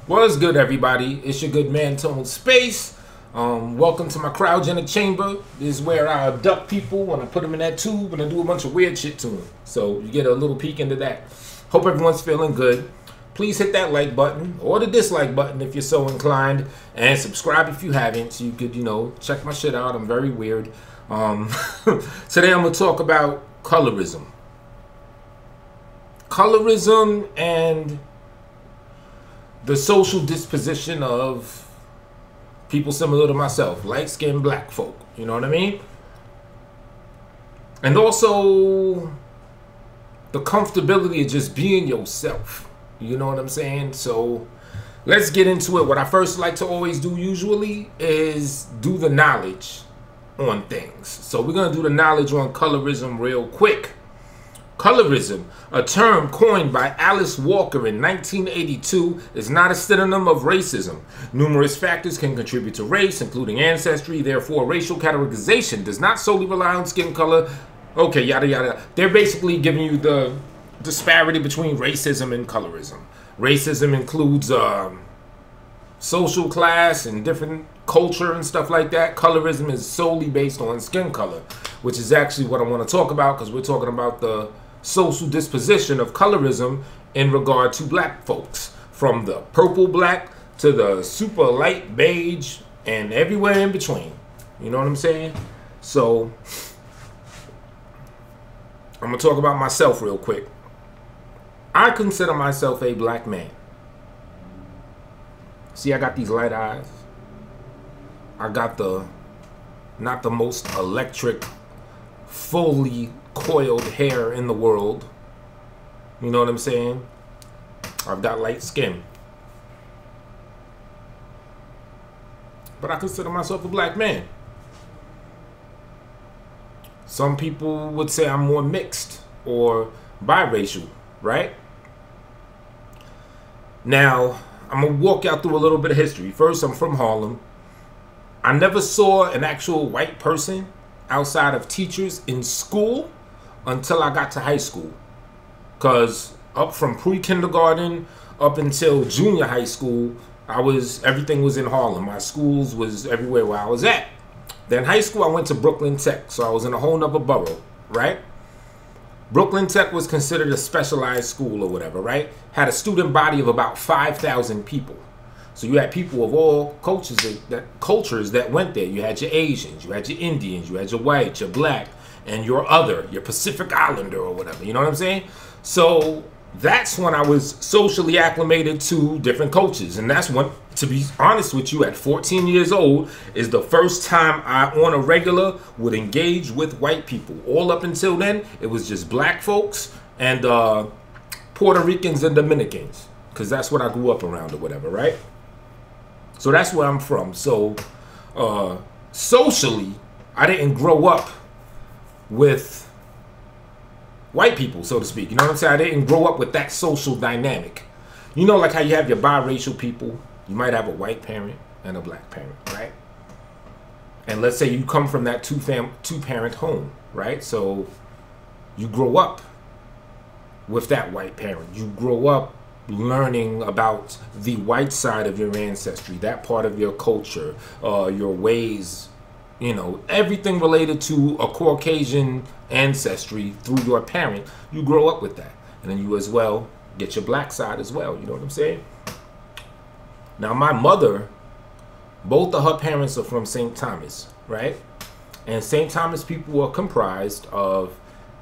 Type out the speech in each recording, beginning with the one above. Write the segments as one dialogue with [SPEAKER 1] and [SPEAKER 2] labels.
[SPEAKER 1] What's good, everybody? It's your good man, Tone Space. Welcome to my cryogenic chamber. This is where I abduct people when I put them in that tube and I do a bunch of weird shit to them. So you get a little peek into that. Hope everyone's feeling good. Please hit that like button or the dislike button if you're so inclined, and subscribe if you haven't, so you could, check my shit out. I'm very weird. Today I'm gonna talk about colorism. Colorism and the social disposition of people similar to myself, light-skinned black folk, you know what I mean? And also the comfortability of just being yourself, you know what I'm saying? So let's get into it. What I first like to always do usually is do the knowledge on things. So we're gonna do the knowledge on colorism real quick. Colorism, a term coined by Alice Walker in 1982, is not a synonym of racism. Numerous factors can contribute to race, including ancestry. Therefore, racial categorization does not solely rely on skin color. Okay, yada yada. They're basically giving you the disparity between racism and colorism. Racism includes social class and different culture and stuff like that. Colorism is solely based on skin color, which is actually what I want to talk about, because we're talking about the social disposition of colorism in regard to black folks, from the purple black to the super light beige and everywhere in between. You know what I'm saying? So I'm gonna talk about myself real quick. I consider myself a black man. See, I got these light eyes. I got the not the most electric, fully coiled hair in the world. You know what I'm saying? I've got light skin. But I consider myself a black man. Some people would say I'm more mixed or biracial, right? Now, I'm going to walk y'all through a little bit of history. First, I'm from Harlem. I never saw an actual white person outside of teachers in school until I got to high school. Because up from pre-kindergarten up until junior high school, everything was in Harlem. My schools was everywhere where I was at. Then high school, I went to Brooklyn Tech, so I was in a whole nother borough, right? Brooklyn Tech was considered a specialized school or whatever, right? Had a student body of about 5,000 people. So you had people of all cultures that went there. You had your Asians, you had your Indians, you had your white, your black, and your Pacific Islander or whatever. You know what I'm saying? So that's when I was socially acclimated to different cultures. And that's when, to be honest with you, at 14 years old, is the first time I, on a regular, would engage with white people. All up until then, it was just black folks and Puerto Ricans and Dominicans, because that's what I grew up around or whatever, right? So that's where I'm from. So socially, I didn't grow up with white people, so to speak. You know what I'm saying? I didn't grow up with that social dynamic. You know, like how you have your biracial people. You might have a white parent and a black parent, right? And let's say you come from that two-parent home, right? So you grow up with that white parent. You grow up learning about the white side of your ancestry, that part of your culture, your ways, everything related to a Caucasian ancestry through your parent. You grow up with that. And then you as well get your black side as well. You know what I'm saying? Now, my mother, both of her parents are from St. Thomas, right? And St. Thomas people are comprised of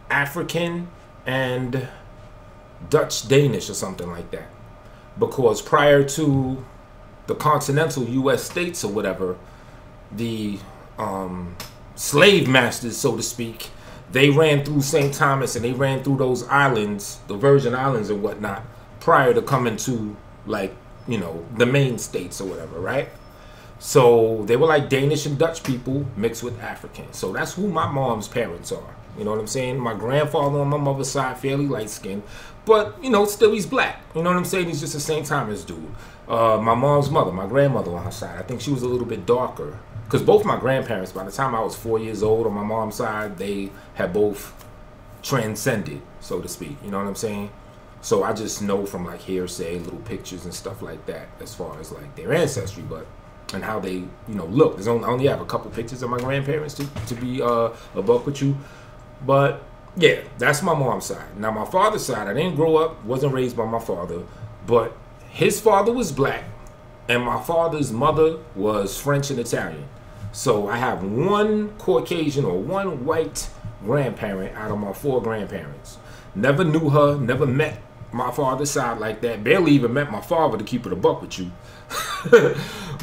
[SPEAKER 1] African and Dutch Danish or something like that. Because prior to the continental U.S. states or whatever, the slave masters, so to speak, they ran through St. Thomas and they ran through those islands, the Virgin Islands and whatnot, prior to coming to, like, the main states or whatever, right? So they were like Danish and Dutch people mixed with African. So that's who my mom's parents are. You know what I'm saying? My grandfather on my mother's side, fairly light-skinned, but, still he's black. You know what I'm saying? He's just a St. Thomas dude. My mom's mother, my grandmother on her side, I think she was a little bit darker. Because both my grandparents, by the time I was 4 years old on my mom's side, they had both transcended, so to speak. You know what I'm saying? So I just know from like hearsay, little pictures and stuff like that, as far as like their ancestry, but and how they, look. I only have a couple pictures of my grandparents to be a buck with you, but yeah, that's my mom's side. Now my father's side, I didn't grow up, wasn't raised by my father, but his father was black, and my father's mother was French and Italian. So I have one Caucasian or one white grandparent out of my 4 grandparents. Never knew her, never met my father's side like that. Barely even met my father, to keep it a buck with you.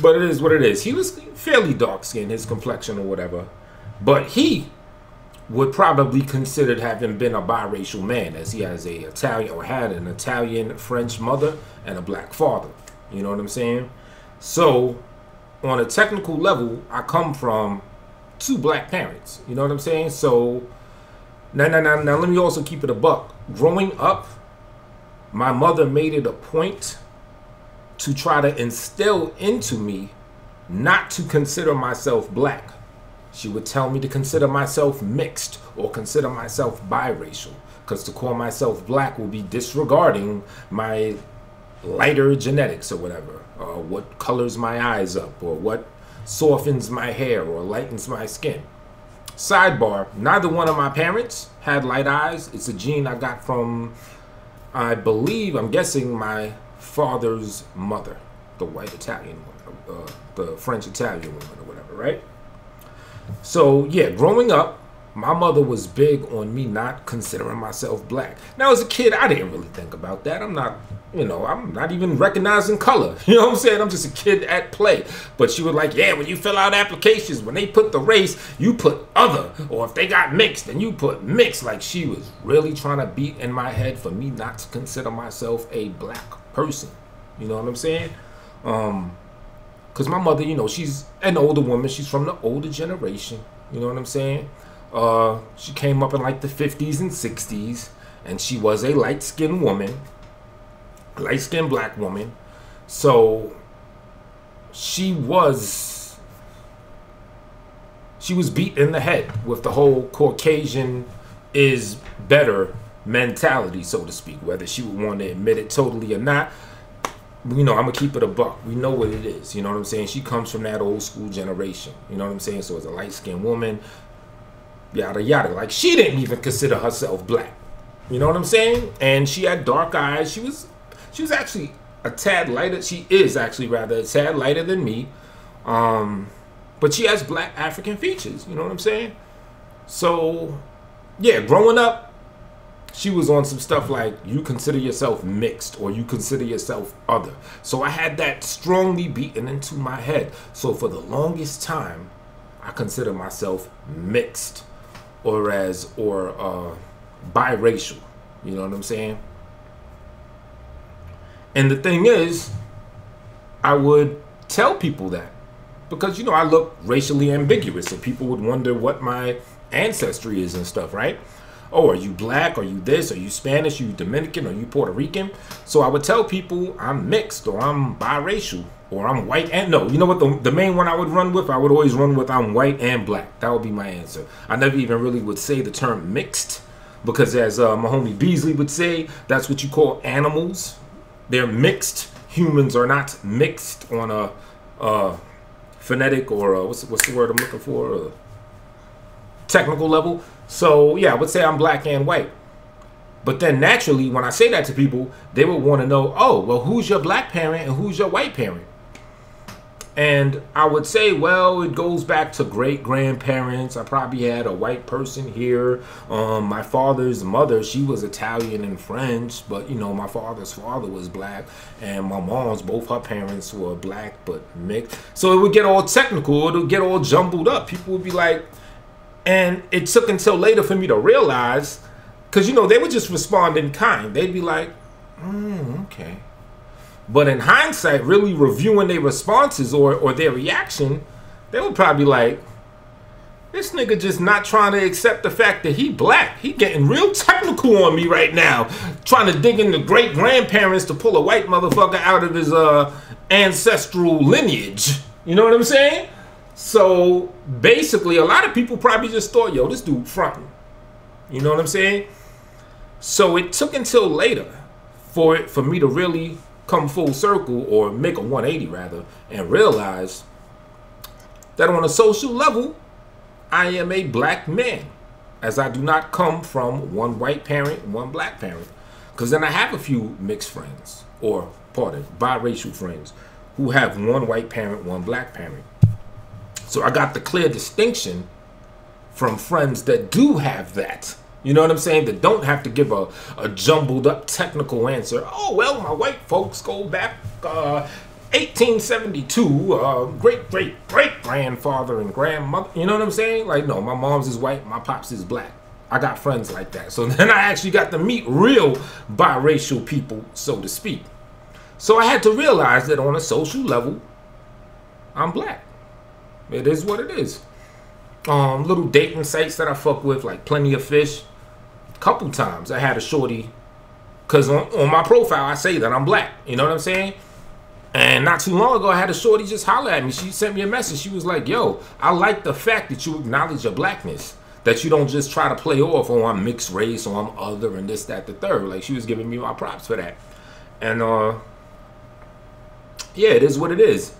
[SPEAKER 1] But it is what it is. He was fairly dark skinned, his complexion or whatever. But he would probably considered having been a biracial man, as he has a Italian, or had an Italian French mother and a black father. You know what I'm saying? So on a technical level, I come from 2 black parents. You know what I'm saying? So now let me also keep it a buck. Growing up, my mother made it a point to try to instill into me not to consider myself black. She would tell me to consider myself mixed or consider myself biracial, because to call myself black will be disregarding my lighter genetics or whatever, or what colors my eyes up, or what softens my hair or lightens my skin. Sidebar, neither one of my parents had light eyes. It's a gene I got from, I believe, I'm guessing, my father's mother, the white Italian woman, the French Italian woman or whatever, right? So yeah, growing up, my mother was big on me not considering myself black. Now as a kid, I didn't really think about that. I'm not, I'm not even recognizing color. You know what I'm saying? I'm just a kid at play. But she was like, yeah, when you fill out applications, when they put the race, you put other. Or if they got mixed, then you put mixed. Like, she was really trying to beat in my head for me not to consider myself a black person. You know what I'm saying? Because my mother, she's an older woman. She's from the older generation. You know what I'm saying? She came up in like the 50s and 60s, and she was a light-skinned woman, light-skinned black woman. So she was beat in the head with the whole Caucasian is better mentality, so to speak, whether she would want to admit it totally or not. I'm gonna keep it a buck. We know what it is. You know what I'm saying? She comes from that old school generation. You know what I'm saying? So as a light-skinned woman, yada yada. Like, she didn't even consider herself black. You know what I'm saying? And she had dark eyes. She was actually a tad lighter. She is actually rather a tad lighter than me. But she has black African features. You know what I'm saying? So yeah, growing up, she was on some stuff like, you consider yourself mixed or you consider yourself other. So I had that strongly beaten into my head. So for the longest time, I consider myself mixed or biracial. You know what I'm saying? And the thing is, I would tell people that because, I look racially ambiguous. So people would wonder what my ancestry is and stuff, right? Oh, are you black? Are you this? Are you Spanish? Are you Dominican? Are you Puerto Rican? So I would tell people I'm mixed or I'm biracial or I'm white and no. You know what? The main one I would run with, I would always run with I'm white and black. That would be my answer. I never even really would say the term mixed because as my homie Beasley would say, that's what you call animals. They're mixed. Humans are not mixed on a phonetic or what's the word I'm looking for? Technical level. So yeah, I would say I'm black and white. But then naturally, when I say that to people, they would want to know, oh, well, who's your black parent and who's your white parent? And I would say, well, it goes back to great-grandparents. I probably had a white person here. My father's mother, she was Italian and French, but, my father's father was black. And my mom's, both her parents were black but mixed. So it would get all technical. It would get all jumbled up. People would be like, and it took until later for me to realize, because, they would just respond in kind. They'd be like, okay. But in hindsight, really reviewing their responses or their reaction, they would probably be like, this nigga just not trying to accept the fact that he black. He getting real technical on me right now. Trying to dig into great-grandparents to pull a white motherfucker out of his ancestral lineage. You know what I'm saying? So basically, a lot of people probably just thought, yo, this dude fronting. You know what I'm saying? So it took until later for me to really come full circle, or make a 180 rather, and realize that on a social level, I am a black man, as I do not come from one white parent and one black parent. Because then I have a few mixed friends, or biracial friends, who have one white parent, one black parent. So I got the clear distinction from friends that do have that. You know what I'm saying? That don't have to give a jumbled up technical answer. Oh, well, my white folks go back 1872, great-great-great-grandfather and grandmother. You know what I'm saying? Like, no, my mom's is white, my pops is black. I got friends like that. So then I actually got to meet real biracial people, so to speak. So I had to realize that on a social level, I'm black. It is what it is. Little dating sites that I fuck with, like Plenty of Fish. Couple times I had a shorty, because on my profile I say that I'm black. You know what I'm saying? And not too long ago I had a shorty just holler at me. She sent me a message. She was like, yo, I like the fact that you acknowledge your blackness. That you don't just try to play off, oh, I'm mixed race, or I'm other, and this, that, the third. Like, she was giving me my props for that. And, yeah, it is what it is.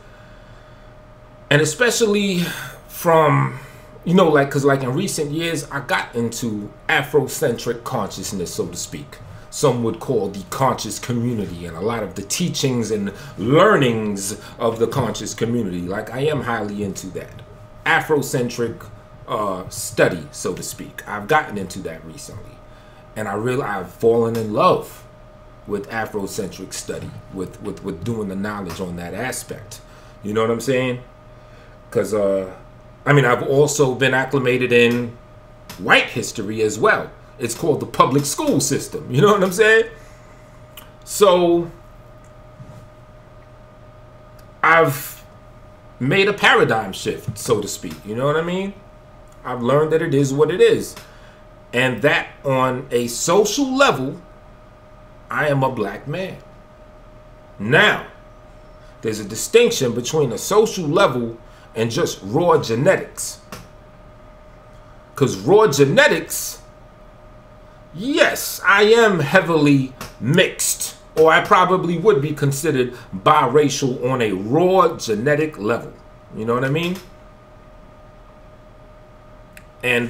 [SPEAKER 1] And especially from, you know, like, because, like, in recent years, I got into Afrocentric consciousness, so to speak. Some would call the conscious community, and a lot of the teachings and learnings of the conscious community. Like, I am highly into that. Afrocentric study, so to speak. I've gotten into that recently, and I've fallen in love with Afrocentric study, with doing the knowledge on that aspect. You know what I'm saying? Because I mean, I've also been acclimated in white history as well. It's called the public school system. You know what I'm saying? So I've made a paradigm shift, so to speak. You know what I mean? I've learned that it is what it is. And that on a social level, I am a black man. Now, there's a distinction between a social level and just raw genetics. Because raw genetics, yes, I am heavily mixed, or I probably would be considered biracial on a raw genetic level. You know what I mean? And,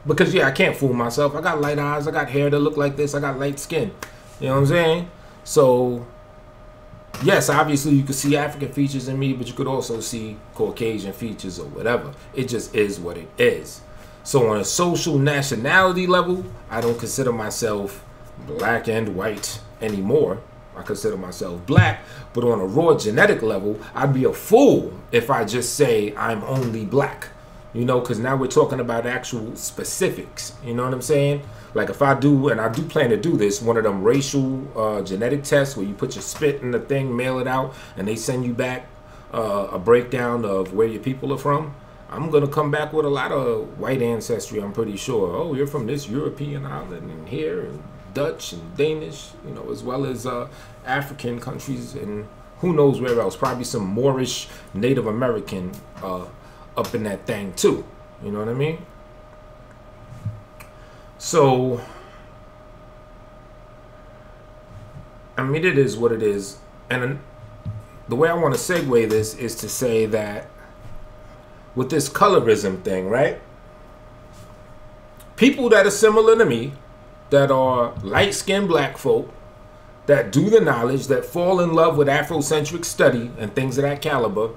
[SPEAKER 1] because, yeah, I can't fool myself. I got light eyes, I got hair that look like this, I got light skin. You know what I'm saying? So, yes, obviously you could see African features in me, but you could also see Caucasian features or whatever. It just is what it is. So on a social nationality level, I don't consider myself black and white anymore. I consider myself black. But on a raw genetic level, I'd be a fool if I just say I'm only black. You know, because now we're talking about actual specifics. You know what I'm saying? Like if I do, and I do plan to do this, one of them racial genetic tests where you put your spit in the thing, mail it out, and they send you back a breakdown of where your people are from. I'm going to come back with a lot of white ancestry, I'm pretty sure. Oh, you're from this European island and here, and Dutch and Danish, you know, as well as African countries and who knows where else. Probably some Moorish Native American up in that thing too. You know what I mean? So, I mean, it is what it is. And the way I want to segue this is to say that with this colorism thing, right? People that are similar to me, that are light-skinned black folk, that do the knowledge, that fall in love with Afrocentric study and things of that caliber,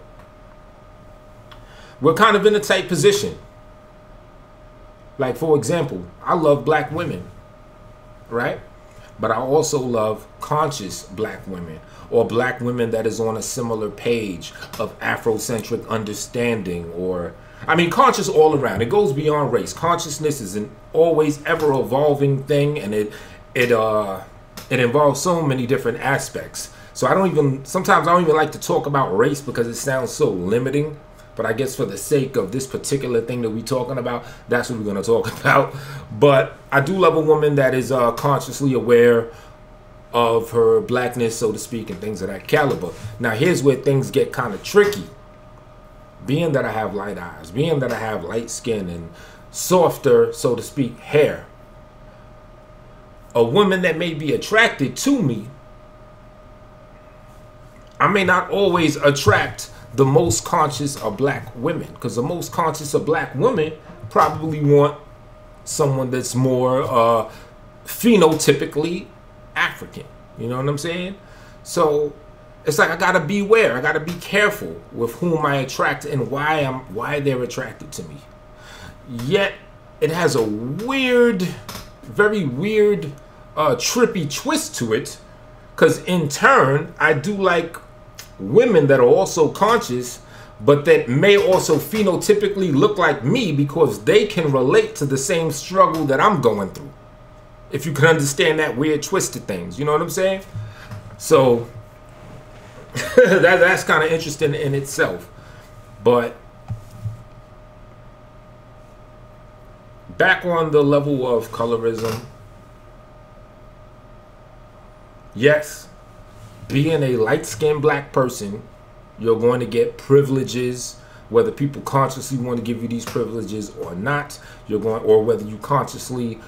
[SPEAKER 1] we're kind of in a tight position. Like, for example, I love black women, right? But I also love conscious black women, or black women that is on a similar page of Afrocentric understanding, or, I mean, conscious all around. It goes beyond race. Consciousness is an always ever evolving thing, and it involves so many different aspects. So sometimes I don't even like to talk about race because it sounds so limiting. But I guess for the sake of this particular thing that we're talking about, that's what we're going to talk about. But I do love a woman that is consciously aware of her blackness, so to speak, and things of that caliber. Now, here's where things get kind of tricky. Being that I have light eyes, being that I have light skin and softer, so to speak, hair, a woman that may be attracted to me, I may not always attract the most conscious of black women, because the most conscious of black women probably want someone that's more phenotypically African. You know what I'm saying? So it's like I gotta beware. I gotta be careful with whom I attract and why they're attracted to me. Yet it has a weird, very weird, trippy twist to it, because in turn I do like women that are also conscious, but that may also phenotypically look like me, because they can relate to the same struggle that I'm going through. If you can understand that weird twist of things, you know what I'm saying? So that's kind of interesting in itself. But back on the level of colorism, yes, being a light-skinned black person, you're going to get privileges, whether people consciously want to give you these privileges or not. Or whether you consciously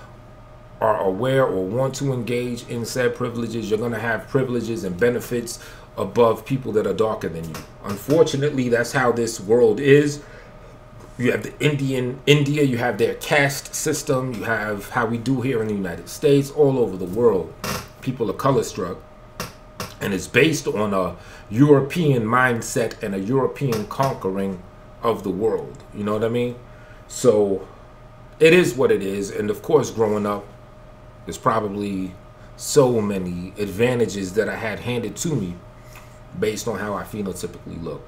[SPEAKER 1] are aware or want to engage in said privileges, you're going to have privileges and benefits above people that are darker than you. Unfortunately, that's how this world is. You have the India, you have their caste system, you have how we do here in the United States, all over the world. People are color struck. And it's based on a European mindset and a European conquering of the world. You know what I mean? So it is what it is. And of course, growing up, there's probably so many advantages that I had handed to me based on how I phenotypically look,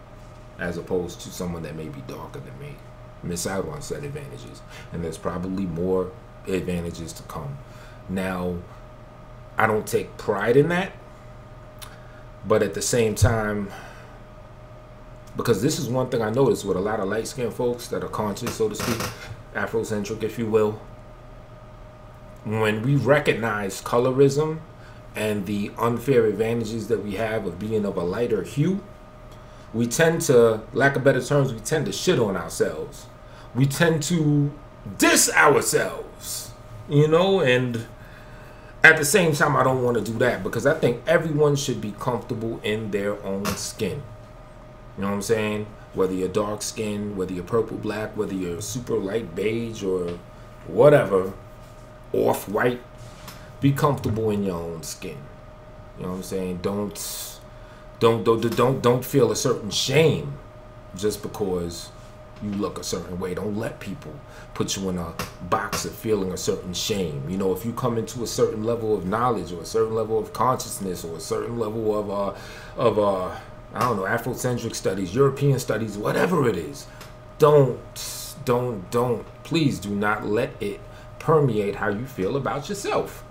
[SPEAKER 1] as opposed to someone that may be darker than me. Miss out on said advantages. And there's probably more advantages to come. Now, I don't take pride in that. But at the same time, because this is one thing I noticed with a lot of light-skinned folks that are conscious, so to speak, Afrocentric, if you will, when we recognize colorism and the unfair advantages that we have of being of a lighter hue, we tend to, lack of better terms, we tend to shit on ourselves. We tend to diss ourselves, you know, and at the same time, I don't want to do that, because I think everyone should be comfortable in their own skin. You know what I'm saying? Whether you're dark skinned, whether you're purple black, whether you're super light beige or whatever, off white, be comfortable in your own skin. You know what I'm saying? Don't feel a certain shame just because you look a certain way. Don't let people put you in a box of feeling a certain shame. You know, if you come into a certain level of knowledge or a certain level of consciousness or a certain level of I don't know, Afrocentric studies, European studies, whatever it is, please do not let it permeate how you feel about yourself.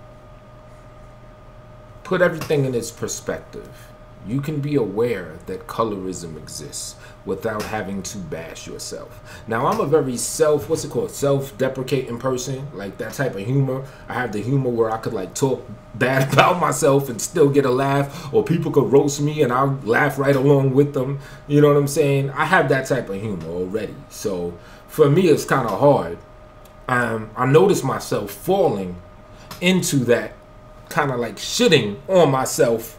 [SPEAKER 1] Put everything in its perspective. You can be aware that colorism exists without having to bash yourself. Now, I'm a very self-deprecating person, like that type of humor. I have the humor where I could like talk bad about myself and still get a laugh, or people could roast me and I'll laugh right along with them. You know what I'm saying? I have that type of humor already. So for me, it's kind of hard. I notice myself falling into that kind of like shitting on myself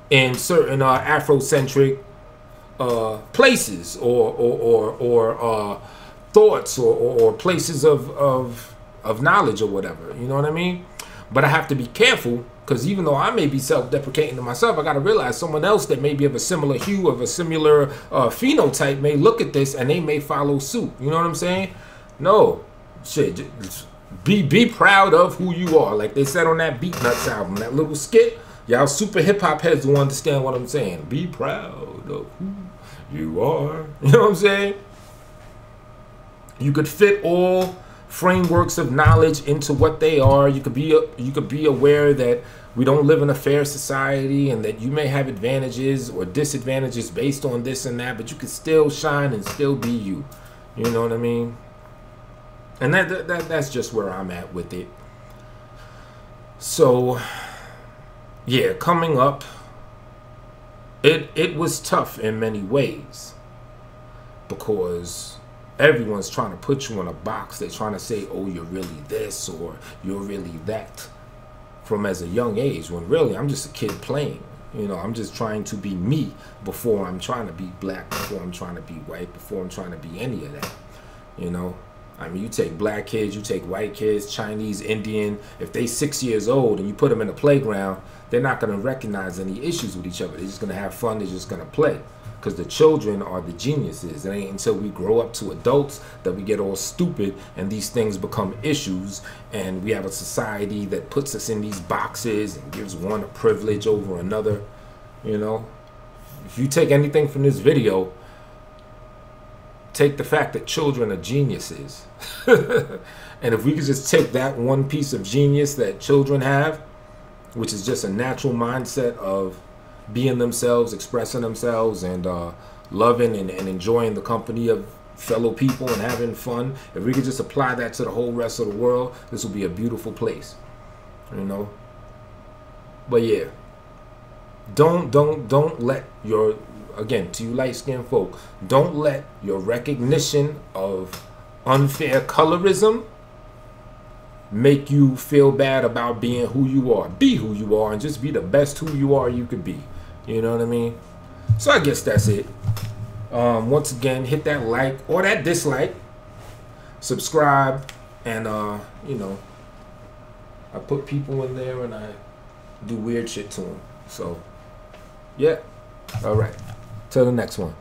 [SPEAKER 1] in certain Afrocentric places or thoughts or places of knowledge or whatever. You know what I mean? But I have to be careful, because even though I may be self-deprecating to myself, I got to realize someone else that may be of a similar hue, of a similar phenotype, may look at this and they may follow suit. You know what I'm saying? No. Shit. Be proud of who you are. Like they said on that Beat Nuts album, that little skit. Y'all super hip-hop heads will understand what I'm saying. Be proud of who you are. You know what I'm saying? You could fit all frameworks of knowledge into what they are. You could be aware that we don't live in a fair society and that you may have advantages or disadvantages based on this and that, but you could still shine and still be you. You know what I mean? And that's just where I'm at with it. So yeah, coming up, it was tough in many ways, because everyone's trying to put you in a box. They're trying to say, oh, you're really this or you're really that. from as a young age, when really I'm just a kid playing. You know, I'm just trying to be me before I'm trying to be black, before I'm trying to be white, before I'm trying to be any of that. You know, I mean, you take black kids, you take white kids, Chinese, Indian. If they 6 years old and you put them in a playground, they're not going to recognize any issues with each other. They're just going to have fun. They're just going to play. Because the children are the geniuses. It ain't until we grow up to adults that we get all stupid and these things become issues, and we have a society that puts us in these boxes and gives one a privilege over another. You know, if you take anything from this video, take the fact that children are geniuses. And if we could just take that one piece of genius that children have, which is just a natural mindset of being themselves, expressing themselves, and loving and enjoying the company of fellow people and having fun. If we could just apply that to the whole rest of the world, this will be a beautiful place, you know. But yeah, don't let your, again, to you light-skinned folk, don't let your recognition of unfair colorism make you feel bad about being who you are. Be who you are and just be the best who you are you could be. You know what I mean? So I guess that's it. Once again, hit that like or that dislike, subscribe, and you know, I put people in there and I do weird shit to them. So yeah, all right, till the next one.